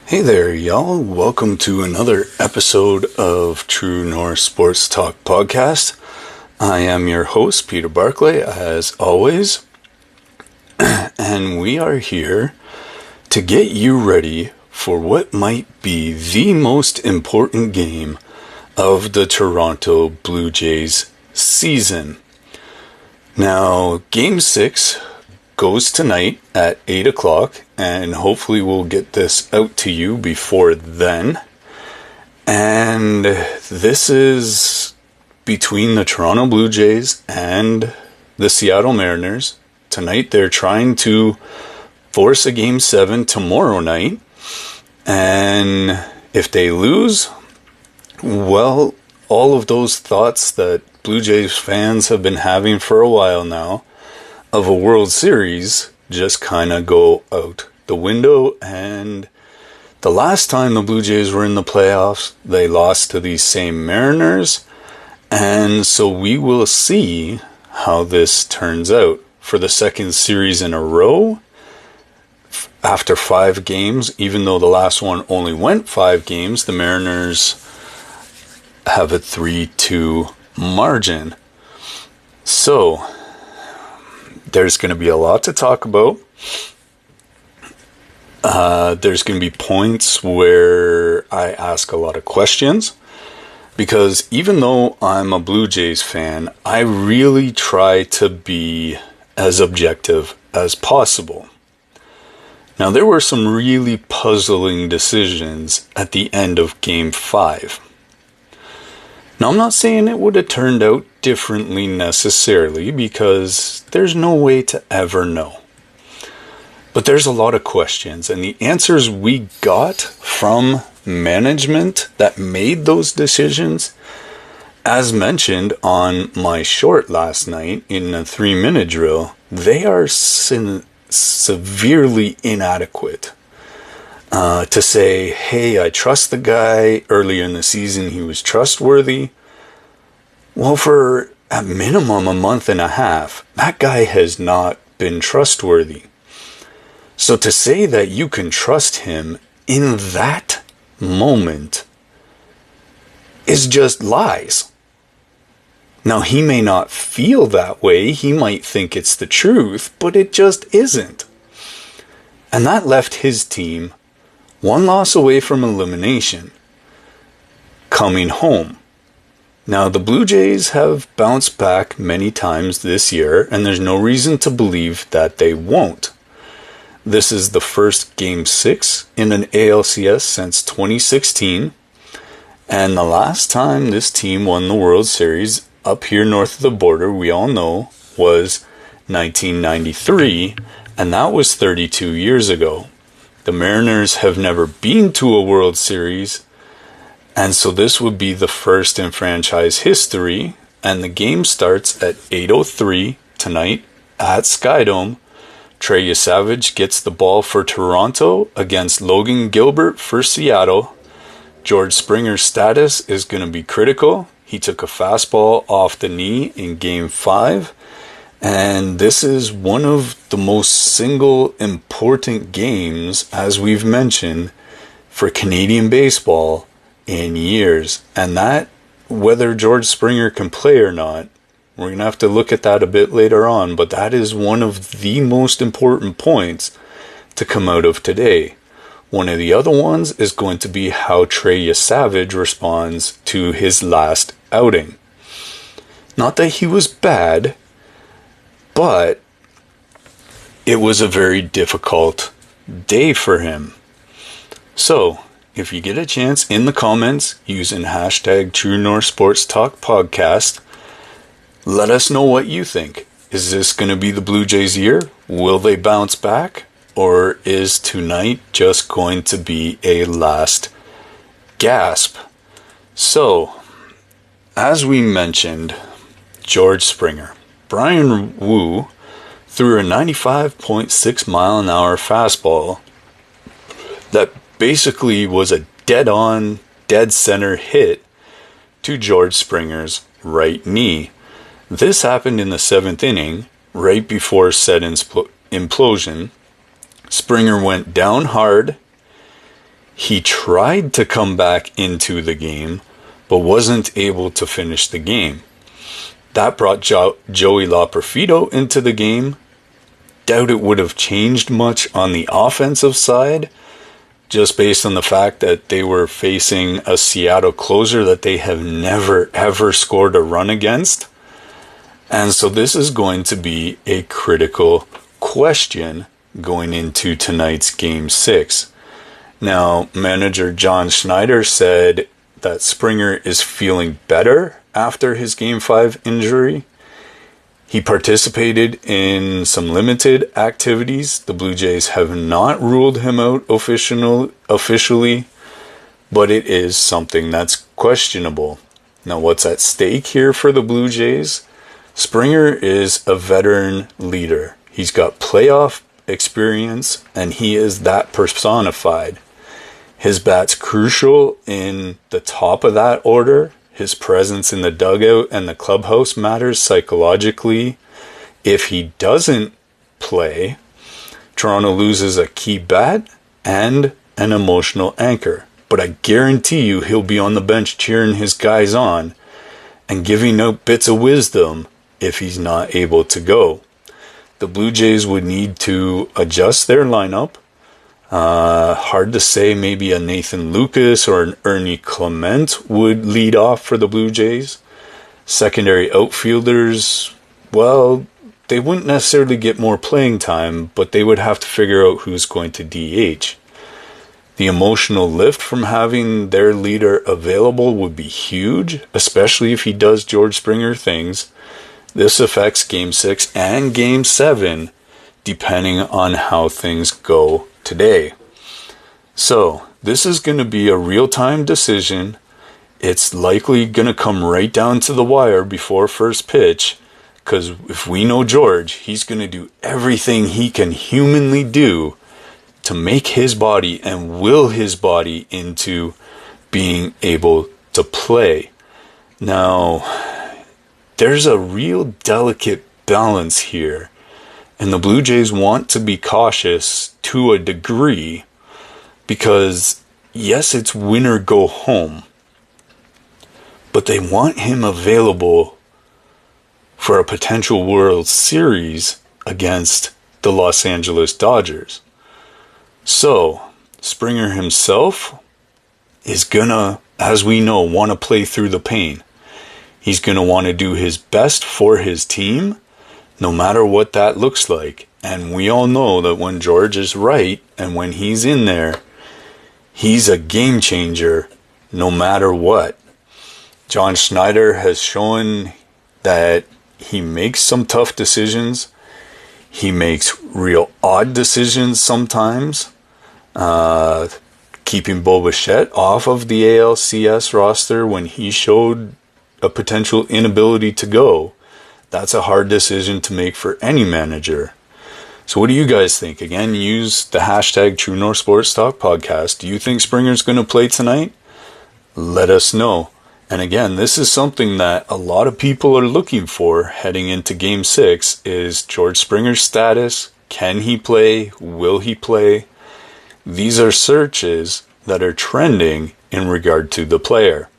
Hey there, y'all. Welcome to another episode of True North Sports Talk Podcast. I am your host, Peter Barclay, as always. And we are here to get you ready for what might be the most important game of the Toronto Blue Jays season. Now, Game 6 goes tonight at 8 o'clock, and hopefully we'll get this out to you before then. And this is between the Toronto Blue Jays and the Seattle Mariners. Tonight they're trying to force a Game 7 tomorrow night. And if they lose, well, all of those thoughts that Blue Jays fans have been having for a while now of a World Series just kind of go out the window. And the last time the Blue Jays were in the playoffs, they lost to these same Mariners. And so we will see how this turns out. For the second series in a row, after 5 games, even though the last one only went 5 games, the Mariners have a 3-2 margin. So there's going to be a lot to talk about. There's going to be points where I ask a lot of questions, because even though I'm a Blue Jays fan, I really try to be as objective as possible. Now, there were some really puzzling decisions at the end of Game 5. Now, I'm not saying it would have turned out differently necessarily, because there's no way to ever know. But there's a lot of questions, and the answers we got from management that made those decisions, as mentioned on my short last night in a 3-minute drill, they are severely inadequate. To say, hey, I trust the guy, earlier in the season he was trustworthy. Well, for at minimum a month and a half, that guy has not been trustworthy. So to say that you can trust him in that moment is just lies. Now, he may not feel that way, he might think it's the truth, but it just isn't. And that left his team 1 loss away from elimination, coming home. Now, the Blue Jays have bounced back many times this year, and there's no reason to believe that they won't. This is the first Game 6 in an ALCS since 2016, and the last time this team won the World Series up here north of the border, we all know, was 1993, and that was 32 years ago. The Mariners have never been to a World Series, and so this would be the first in franchise history, and the game starts at 8:03 tonight at Skydome. Trey Yesavage gets the ball for Toronto against Logan Gilbert for Seattle. George Springer's status is going to be critical. He took a fastball off the knee in Game 5. And this is one of the most single important games, as we've mentioned, for Canadian baseball in years. And that, whether George Springer can play or not, we're going to have to look at that a bit later on, but that is one of the most important points to come out of today. One of the other ones is going to be how Trey Yesavage responds to his last outing. Not that he was bad, but it was a very difficult day for him. So, if you get a chance in the comments using hashtag True North Sports Talk Podcast, let us know what you think. Is this going to be the Blue Jays' year? Will they bounce back? Or is tonight just going to be a last gasp? So, as we mentioned, George Springer. Brian Wu threw a 95.6 mile an hour fastball that basically was a dead-on, dead-center hit to George Springer's right knee. This happened in the 7th inning, right before said implosion. Springer went down hard. He tried to come back into the game, but wasn't able to finish the game. That brought Joey Loperfido into the game. Doubt it would have changed much on the offensive side, just based on the fact that they were facing a Seattle closer that they have never ever scored a run against. And so this is going to be a critical question going into tonight's Game 6. Now, manager John Schneider said that Springer is feeling better after his Game 5 injury. He participated in some limited activities. The Blue Jays have not ruled him out officially, but it is something that's questionable. Now, what's at stake here for the Blue Jays? Springer is a veteran leader. He's got playoff experience, and he is that personified. His bat's crucial in the top of that order. His presence in the dugout and the clubhouse matters psychologically. If he doesn't play, Toronto loses a key bat and an emotional anchor. But I guarantee you he'll be on the bench cheering his guys on and giving out bits of wisdom if he's not able to go. The Blue Jays would need to adjust their lineup. Hard to say, maybe a Nathan Lucas or an Ernie Clement would lead off for the Blue Jays. Secondary outfielders, well, they wouldn't necessarily get more playing time, but they would have to figure out who's going to DH. The emotional lift from having their leader available would be huge, especially if he does George Springer things. This affects Game 6 and Game 7, depending on how things go today. So, this is going to be a real-time decision. It's likely going to come right down to the wire before first pitch, because if we know George, he's going to do everything he can humanly do to make his body and will his body into being able to play. Now, there's a real delicate balance here, and the Blue Jays want to be cautious to a degree because, yes, it's win or go home, but they want him available for a potential World Series against the Los Angeles Dodgers. So, Springer himself is gonna, as we know, want to play through the pain. He's going to want to do his best for his team, no matter what that looks like. And we all know that when George is right and when he's in there, he's a game changer no matter what. John Schneider has shown that he makes some tough decisions. He makes real odd decisions sometimes. Keeping Bo Bichette off of the ALCS roster when he showed a potential inability to go, that's a hard decision to make for any manager. So what do you guys think? Again, use the hashtag True North Sports Talk Podcast. Do you think Springer's going to play tonight? Let us know. And again, this is something that a lot of people are looking for heading into Game 6 is George Springer's status. Can he play? Will he play? These are searches that are trending in regard to the player.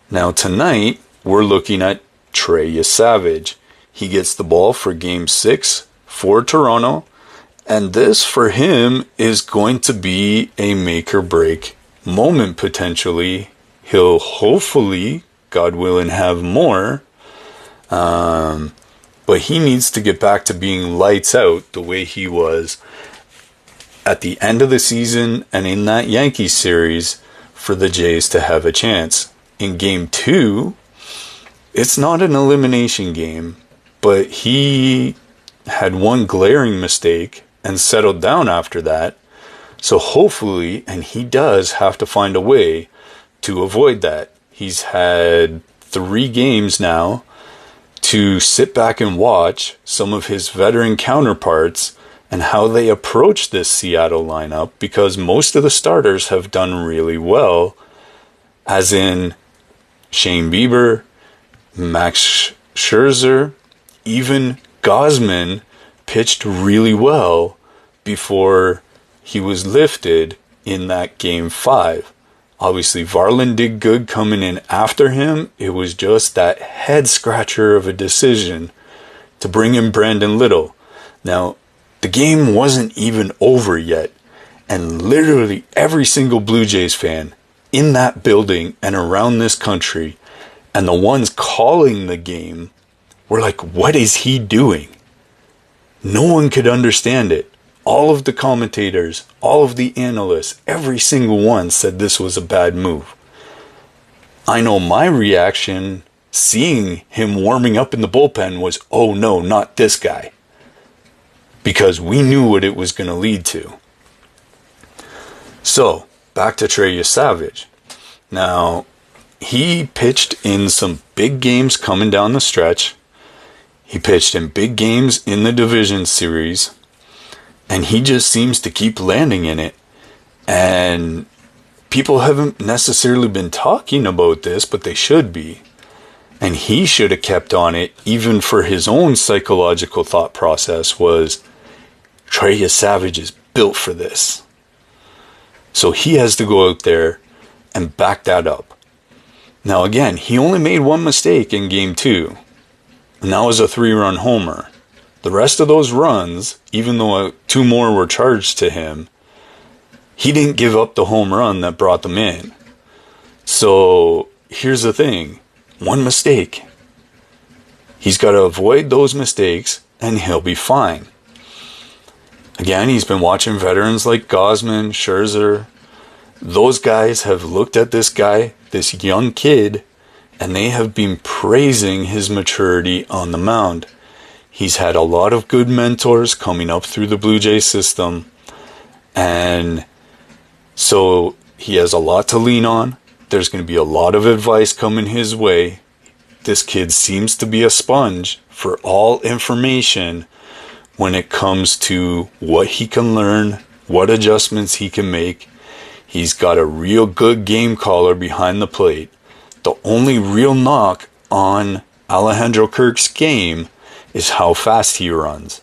Now tonight, we're looking at Trey Yesavage. He gets the ball for Game 6 for Toronto, and this for him is going to be a make-or-break moment potentially. He'll hopefully, God willing, have more, but he needs to get back to being lights out the way he was at the end of the season and in that Yankees series for the Jays to have a chance. In Game 2, it's not an elimination game, but he had one glaring mistake and settled down after that. So hopefully, and he does have to find a way to avoid that. He's had 3 games now to sit back and watch some of his veteran counterparts and how they approach this Seattle lineup, because most of the starters have done really well, as in Shane Bieber, Max Scherzer, even Gausman pitched really well before he was lifted in that game 5. Obviously, Varland did good coming in after him. It was just that head scratcher of a decision to bring in Brandon Little. Now, the game wasn't even over yet, and literally every single Blue Jays fan in that building and around this country, and the ones calling the game, were like, what is he doing? No one could understand it. All of the commentators, all of the analysts, every single one said this was a bad move. I know my reaction, seeing him warming up in the bullpen, was, oh no, not this guy. Because we knew what it was going to lead to. So, back to Trey Yesavage. Now, he pitched in some big games coming down the stretch. He pitched in big games in the division series. And he just seems to keep landing in it. And people haven't necessarily been talking about this, but they should be. And he should have kept on it, even for his own psychological thought process, was Trey Yesavage is built for this. So he has to go out there and back that up. Now again, he only made one mistake in game 2. And that was a 3-run homer. The rest of those runs, even though 2 more were charged to him, he didn't give up the home run that brought them in. So here's the thing. One mistake. He's got to avoid those mistakes and he'll be fine. Again, he's been watching veterans like Gausman, Scherzer. Those guys have looked at this guy, this young kid, and they have been praising his maturity on the mound. He's had a lot of good mentors coming up through the Blue Jays system. And so he has a lot to lean on. There's going to be a lot of advice coming his way. This kid seems to be a sponge for all information when it comes to what he can learn, what adjustments he can make. He's got a real good game caller behind the plate. The only real knock on Alejandro Kirk's game is how fast he runs.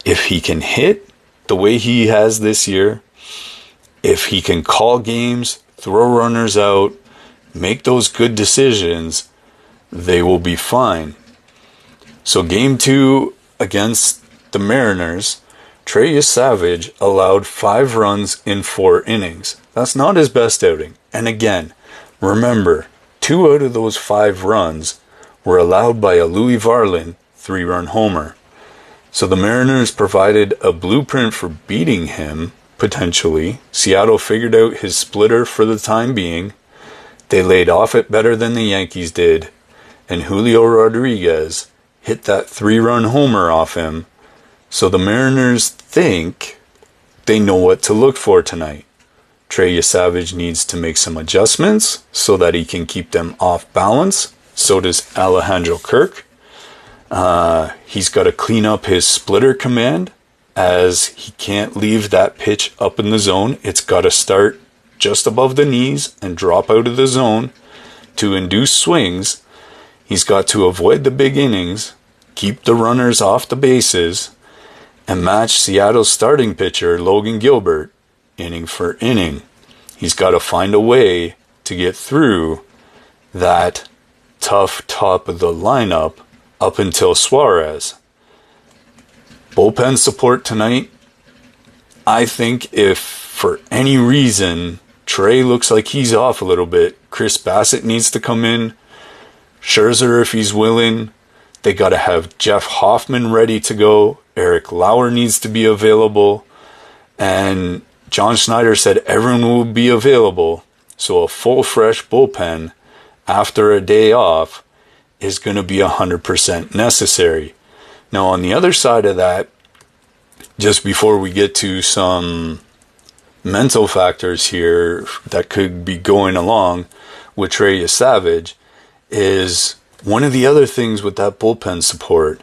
If he can hit the way he has this year, if he can call games, throw runners out, make those good decisions, they will be fine. So game 2 against the Mariners, Trey Yesavage allowed 5 runs in 4 innings. That's not his best outing. And again, remember, 2 out of those 5 runs were allowed by a Louis Varland 3-run homer. So the Mariners provided a blueprint for beating him, potentially. Seattle figured out his splitter for the time being. They laid off it better than the Yankees did. And Julio Rodriguez hit that 3-run homer off him. So the Mariners think they know what to look for tonight. Trey Yesavage needs to make some adjustments so that he can keep them off balance. So does Alejandro Kirk. He's got to clean up his splitter command, as he can't leave that pitch up in the zone. It's got to start just above the knees and drop out of the zone to induce swings. He's got to avoid the big innings, keep the runners off the bases, and match Seattle's starting pitcher, Logan Gilbert, inning for inning. He's got to find a way to get through that tough top of the lineup up until Suarez. Bullpen support tonight. I think if for any reason Trey looks like he's off a little bit, Chris Bassett needs to come in. Scherzer, if he's willing. They got to have Jeff Hoffman ready to go. Eric Lauer needs to be available. And John Schneider said everyone will be available. So a full fresh bullpen after a day off is going to be 100% necessary. Now on the other side of that, just before we get to some mental factors here that could be going along with Trey Yesavage, is one of the other things with that bullpen support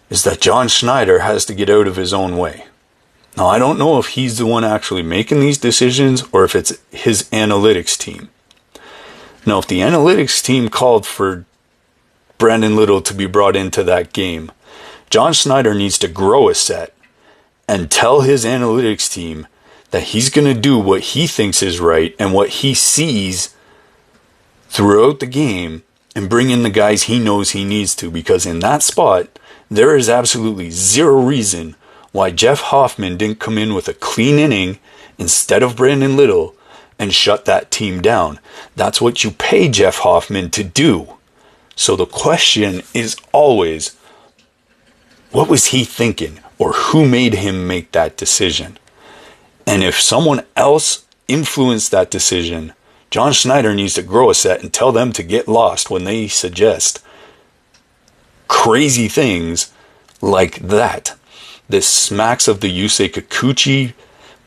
is that John Schneider has to get out of his own way. Now, I don't know if he's the one actually making these decisions or if it's his analytics team. Now, if the analytics team called for Brandon Little to be brought into that game, John Schneider needs to grow a set and tell his analytics team that he's going to do what he thinks is right and what he sees throughout the game and bring in the guys he knows he needs to, because in that spot, there is absolutely zero reason why Jeff Hoffman didn't come in with a clean inning instead of Brandon Little and shut that team down. That's what you pay Jeff Hoffman to do. So the question is always, what was he thinking, or who made him make that decision? And if someone else influenced that decision, John Schneider needs to grow a set and tell them to get lost when they suggest crazy things like that. This smacks of the Yusei Kikuchi,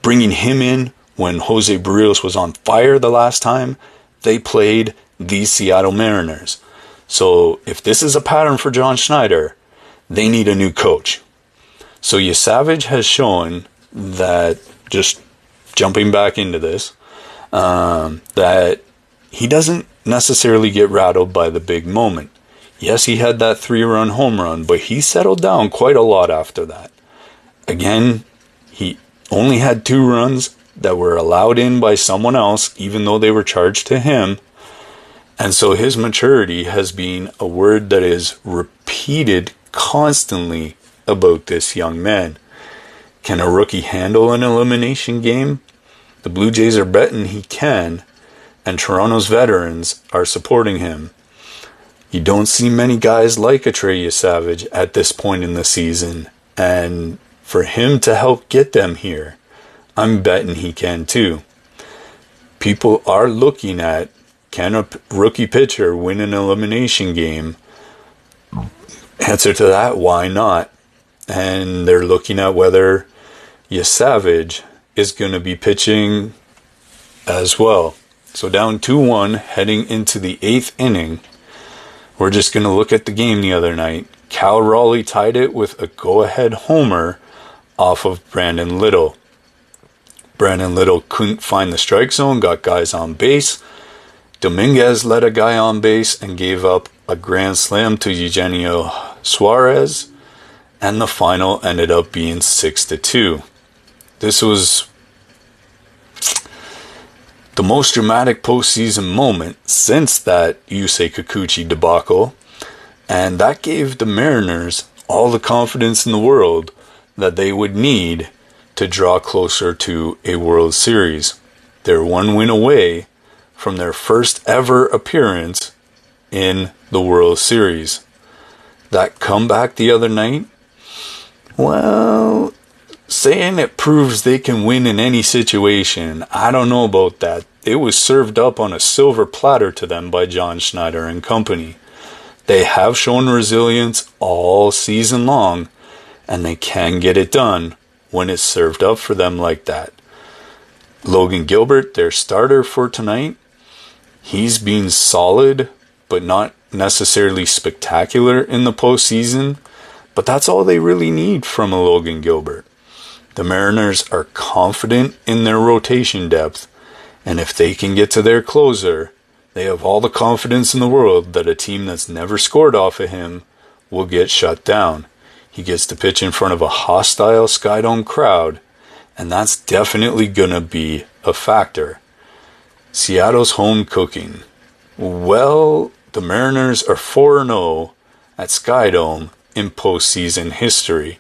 bringing him in when Jose Barrios was on fire the last time they played the Seattle Mariners. So if this is a pattern for John Schneider, they need a new coach. So Yesavage has shown that, just jumping back into this, that he doesn't necessarily get rattled by the big moment. Yes, he had that 3-run home run, but he settled down quite a lot after that. Again, he only had 2 runs that were allowed in by someone else, even though they were charged to him. And so his maturity has been a word that is repeated constantly about this young man. Can a rookie handle an elimination game? The Blue Jays are betting he can, and Toronto's veterans are supporting him. You don't see many guys like a Trey Yesavage at this point in the season, and for him to help get them here, I'm betting he can too. People are looking at, can a rookie pitcher win an elimination game? Answer to that, why not? And they're looking at whether Yesavage is going to be pitching as well. So down 2-1 heading into the 8th inning. We're just going to look at the game the other night. Cal Raleigh tied it with a go-ahead homer off of Brandon Little. Brandon Little couldn't find the strike zone, got guys on base. Dominguez led a guy on base and gave up a grand slam to Eugenio Suarez, and the final ended up being 6-2. This was the most dramatic postseason moment since that Yusei Kikuchi debacle, and that gave the Mariners all the confidence in the world that they would need to draw closer to a World Series. They're 1 win away from their first ever appearance in the World Series. That comeback the other night, well, saying it proves they can win in any situation, I don't know about that. It was served up on a silver platter to them by John Schneider and company. They have shown resilience all season long, and they can get it done when it's served up for them like that. Logan Gilbert, their starter for tonight, he's been solid, but not necessarily spectacular in the postseason. But that's all they really need from a Logan Gilbert. The Mariners are confident in their rotation depth, and if they can get to their closer, they have all the confidence in the world that a team that's never scored off of him will get shut down. He gets to pitch in front of a hostile Skydome crowd, and that's definitely gonna be a factor. Seattle's home cooking. Well, the Mariners are 4-0 at Skydome in postseason history,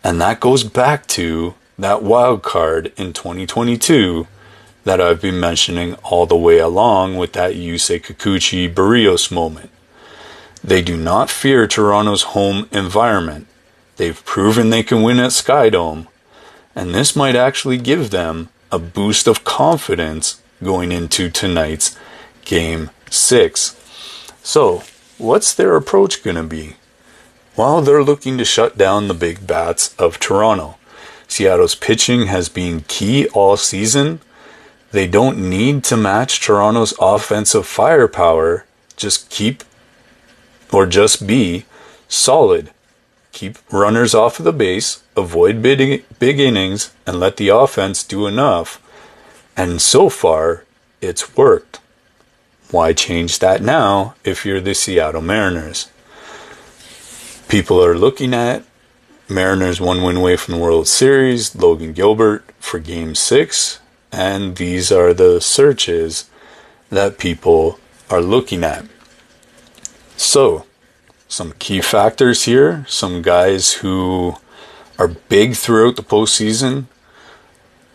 and that goes back to that wild card in 2022 that I've been mentioning all the way along with that Yusei Kikuchi Barrios moment. They do not fear Toronto's home environment. They've proven they can win at Skydome, and this might actually give them a boost of confidence going into tonight's Game 6. So, what's their approach going to be? Well, they're looking to shut down the big bats of Toronto. Seattle's pitching has been key all season. They don't need to match Toronto's offensive firepower. Just be solid. Keep runners off of the base, avoid big innings, and let the offense do enough. And so far, it's worked. Why change that now if you're the Seattle Mariners? People are looking at Mariners 1 win away from the World Series, Logan Gilbert for Game 6, and these are the searches that people are looking at. So, some key factors here, some guys who are big throughout the postseason.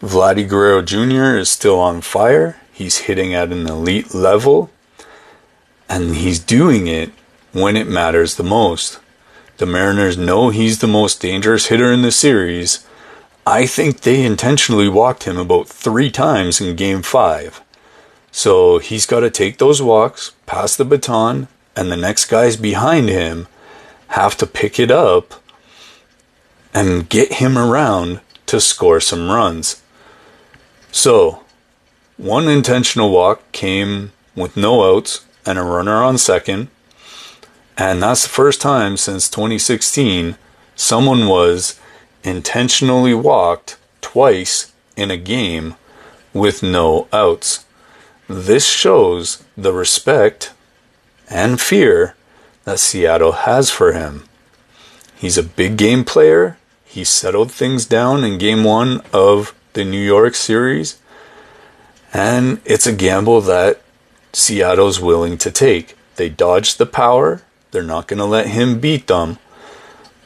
Vladimir Guerrero Jr. is still on fire. He's hitting at an elite level, and he's doing it when it matters the most. The Mariners know he's the most dangerous hitter in the series. I think they intentionally walked him about 3 times in Game 5. So he's got to take those walks, pass the baton, and the next guys behind him have to pick it up and get him around to score some runs. So, 1 intentional walk came with no outs and a runner on second. And that's the first time since 2016 someone was intentionally walked twice in a game with no outs. This shows the respect and fear that Seattle has for him. He's a big game player. He settled things down in Game 1 of the New York series. And it's a gamble that Seattle's willing to take. They dodged the power. They're not going to let him beat them,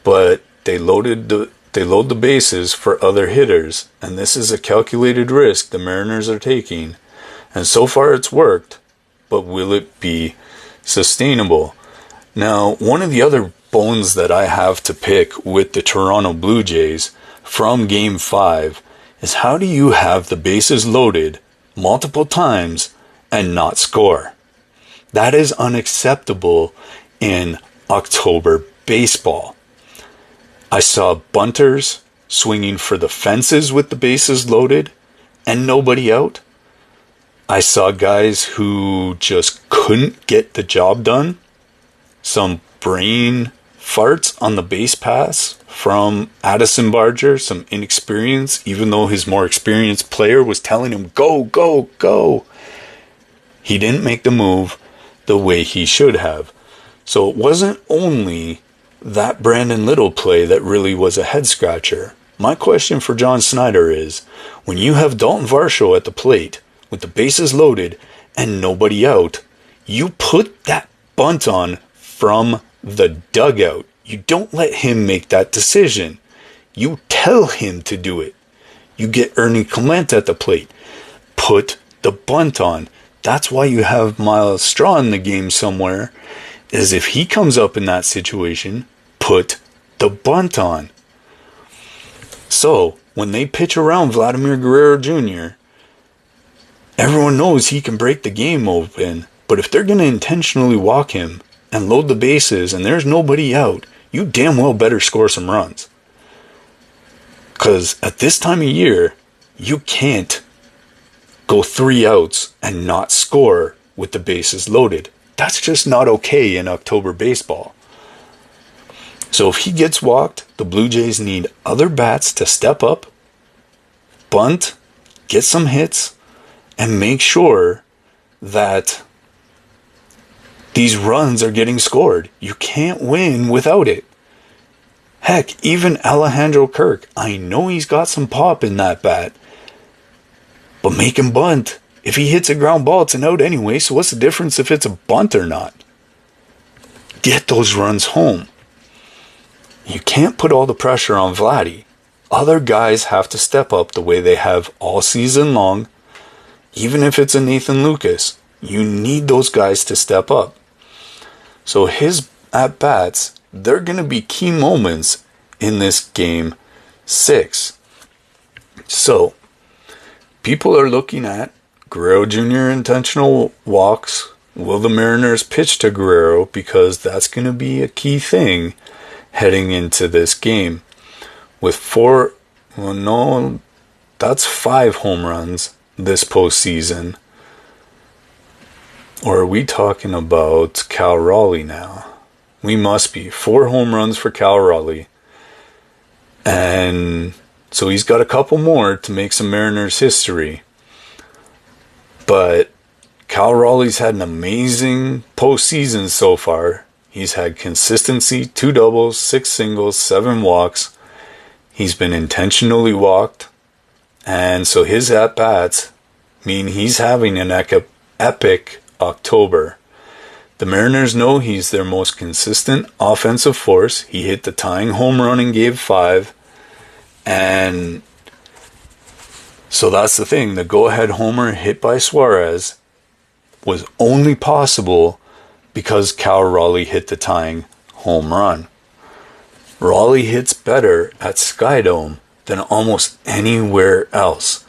but they load the bases for other hitters, and this is a calculated risk the Mariners are taking, and so far it's worked, but will it be sustainable? Now, one of the other bones that I have to pick with the Toronto Blue Jays from Game 5 is how do you have the bases loaded multiple times and not score? That is unacceptable in October baseball. I saw bunters swinging for the fences with the bases loaded and nobody out. I saw guys who just couldn't get the job done. Some brain farts on the base pass from Addison Barger, some inexperience, even though his more experienced player was telling him, go, go, go. He didn't make the move the way he should have. So it wasn't only that Brandon Little play that really was a head scratcher. My question for John Snyder is, when you have Dalton Varsho at the plate with the bases loaded and nobody out, you put that bunt on from the dugout. You don't let him make that decision. You tell him to do it. You get Ernie Clement at the plate. Put the bunt on. That's why you have Miles Straw in the game somewhere, is if he comes up in that situation, put the bunt on. So, when they pitch around Vladimir Guerrero Jr., everyone knows he can break the game open, but if they're going to intentionally walk him and load the bases and there's nobody out, you damn well better score some runs. Because at this time of year, you can't go 3 outs and not score with the bases loaded. That's just not okay in October baseball. So if he gets walked, the Blue Jays need other bats to step up, bunt, get some hits, and make sure that these runs are getting scored. You can't win without it. Heck, even Alejandro Kirk, I know he's got some pop in that bat, but make him bunt. If he hits a ground ball, it's an out anyway, so what's the difference if it's a bunt or not? Get those runs home. You can't put all the pressure on Vladdy. Other guys have to step up the way they have all season long. Even if it's a Nathan Lucas, you need those guys to step up. So his at-bats, they're going to be key moments in this Game 6. So, people are looking at Guerrero Jr. intentional walks. Will the Mariners pitch to Guerrero? Because that's going to be a key thing heading into this game. With 5 home runs this postseason. Or are we talking about Cal Raleigh now? We must be. 4 home runs for Cal Raleigh. And so he's got a couple more to make some Mariners history. But Cal Raleigh's had an amazing postseason so far. He's had consistency, 2 doubles, 6 singles, 7 walks. He's been intentionally walked, and so his at-bats mean he's having an epic October. The Mariners know he's their most consistent offensive force. He hit the tying home run in Game 5, and so that's the thing. The go-ahead homer hit by Suarez was only possible because Cal Raleigh hit the tying home run. Raleigh hits better at Skydome than almost anywhere else.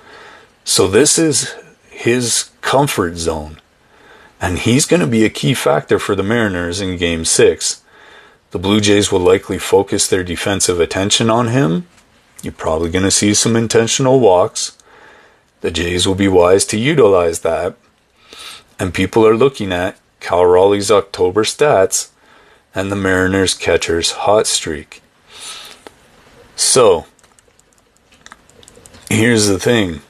So this is his comfort zone. And he's going to be a key factor for the Mariners in Game 6. The Blue Jays will likely focus their defensive attention on him. You're probably going to see some intentional walks. The Jays will be wise to utilize that. And people are looking at Cal Raleigh's October stats and the Mariners catcher's hot streak. So, here's the thing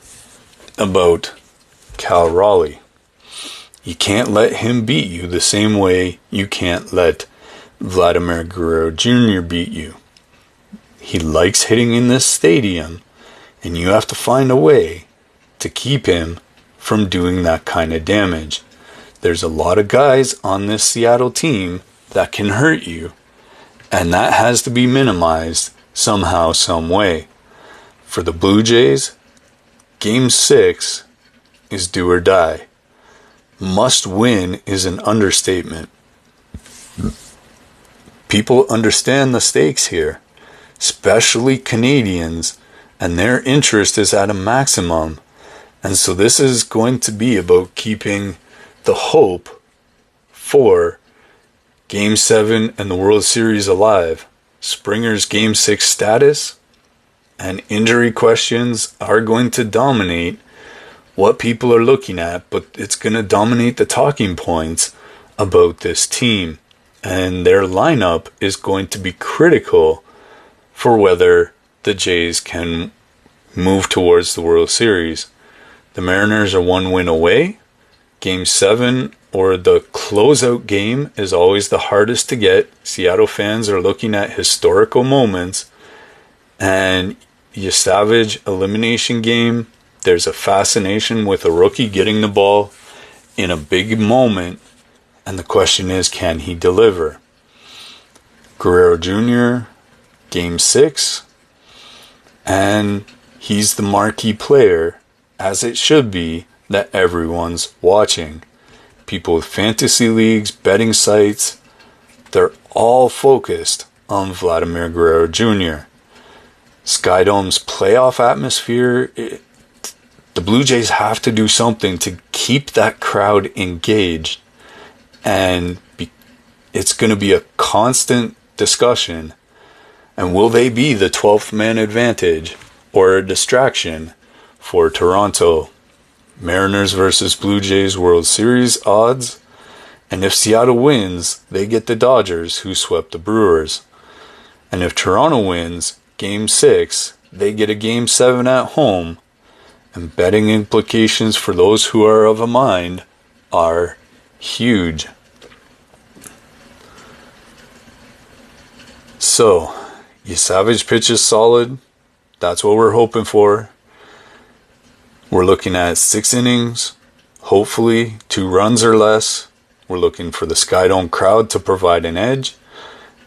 about Cal Raleigh. You can't let him beat you the same way you can't let Vladimir Guerrero Jr. beat you. He likes hitting in this stadium, and you have to find a way to keep him from doing that kind of damage. There's a lot of guys on this Seattle team that can hurt you, and that has to be minimized somehow, some way. For the Blue Jays, Game 6 is do or die. Must win is an understatement. People understand the stakes here, especially Canadians, and their interest is at a maximum. And so this is going to be about keeping the hope for Game 7 and the World Series alive. Springer's Game 6 status and injury questions are going to dominate what people are looking at, but it's going to dominate the talking points about this team. And their lineup is going to be critical for whether the Jays can move towards the World Series. The Mariners are one win away. Game 7 or the closeout game is always the hardest to get. Seattle fans are looking at historical moments, and Yesavage elimination game, there's a fascination with a rookie getting the ball in a big moment, and the question is, can he deliver? Guerrero Jr., Game 6, and he's the marquee player, as it should be, that everyone's watching. People with fantasy leagues, betting sites, they're all focused on Vladimir Guerrero Jr. Skydome's playoff atmosphere, the Blue Jays have to do something to keep that crowd engaged, and it's going to be a constant discussion. And will they be the 12th man advantage or a distraction for Toronto? Mariners versus Blue Jays World Series odds. And if Seattle wins, they get the Dodgers, who swept the Brewers. And if Toronto wins Game 6, they get a Game 7 at home. And betting implications for those who are of a mind are huge. So, Yesavage pitches solid. That's what we're hoping for. We're looking at 6 innings, hopefully 2 runs or less. We're looking for the Skydome crowd to provide an edge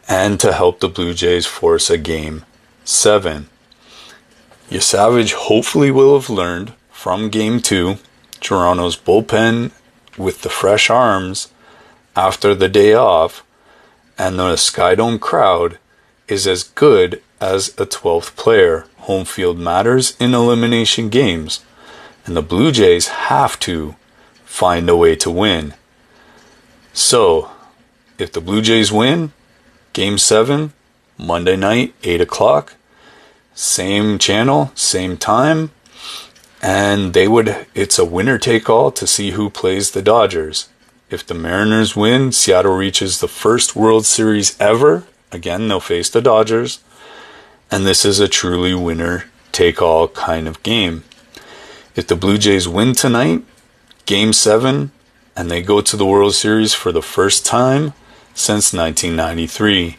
and to help the Blue Jays force a Game 7. Yesavage hopefully will have learned from Game 2, Toronto's bullpen with the fresh arms after the day off, and the Skydome crowd is as good as a 12th player. Home field matters in elimination games, and the Blue Jays have to find a way to win. So, if the Blue Jays win, Game 7, Monday night, 8 o'clock, same channel, same time, and it's a winner-take-all to see who plays the Dodgers. If the Mariners win, Seattle reaches the first World Series ever. Again, they'll face the Dodgers, and this is a truly winner-take-all kind of game. If the Blue Jays win tonight, Game 7, and they go to the World Series for the first time since 1993,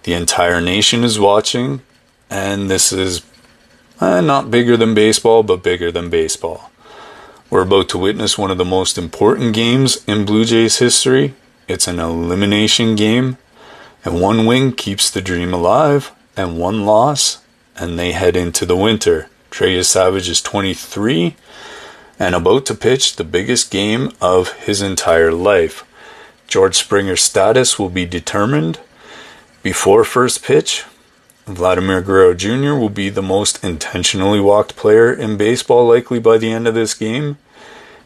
the entire nation is watching, And this is not bigger than baseball, but bigger than baseball. We're about to witness one of the most important games in Blue Jays history. It's an elimination game, and one win keeps the dream alive, and one loss, and they head into the winter. Trey Yesavage is 23 and about to pitch the biggest game of his entire life. George Springer's status will be determined before first pitch. Vladimir Guerrero Jr. will be the most intentionally walked player in baseball likely by the end of this game.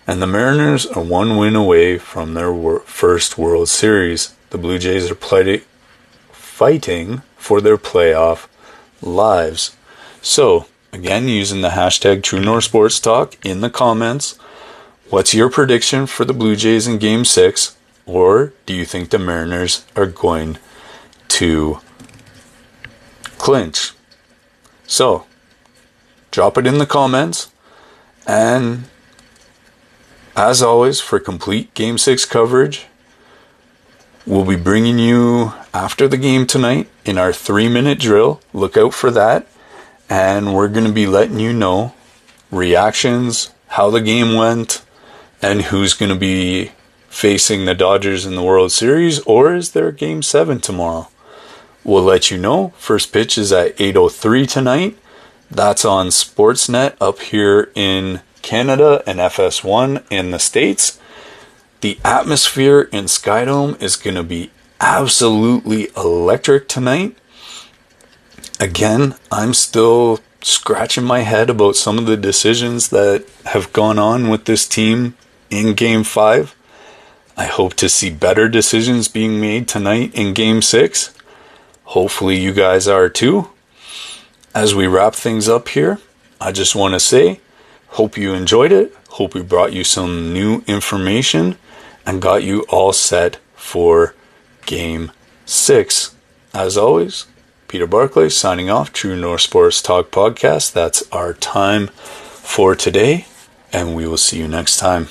And the Mariners are one win away from their first World Series. The Blue Jays are fighting for their playoff lives. So, again, using the hashtag TrueNorthSportsTalk in the comments, what's your prediction for the Blue Jays in Game 6? Or do you think the Mariners are going to clinch? So, drop it in the comments. And as always, for complete Game 6 coverage, we'll be bringing you after the game tonight in our 3-minute drill. Look out for that. And we're going to be letting you know reactions, how the game went, and who's going to be facing the Dodgers in the World Series, or is there Game 7 tomorrow? We'll let you know. First pitch is at 8:03 tonight. That's on Sportsnet up here in Canada and FS1 in the States. The atmosphere in Skydome is going to be absolutely electric tonight. Again, I'm still scratching my head about some of the decisions that have gone on with this team in Game 5. I hope to see better decisions being made tonight in Game 6. Hopefully you guys are too. As we wrap things up here, I just want to say, hope you enjoyed it. Hope we brought you some new information and got you all set for Game 6. As always, Peter Barclay signing off, True North Sports Talk Podcast. That's our time for today, and we will see you next time.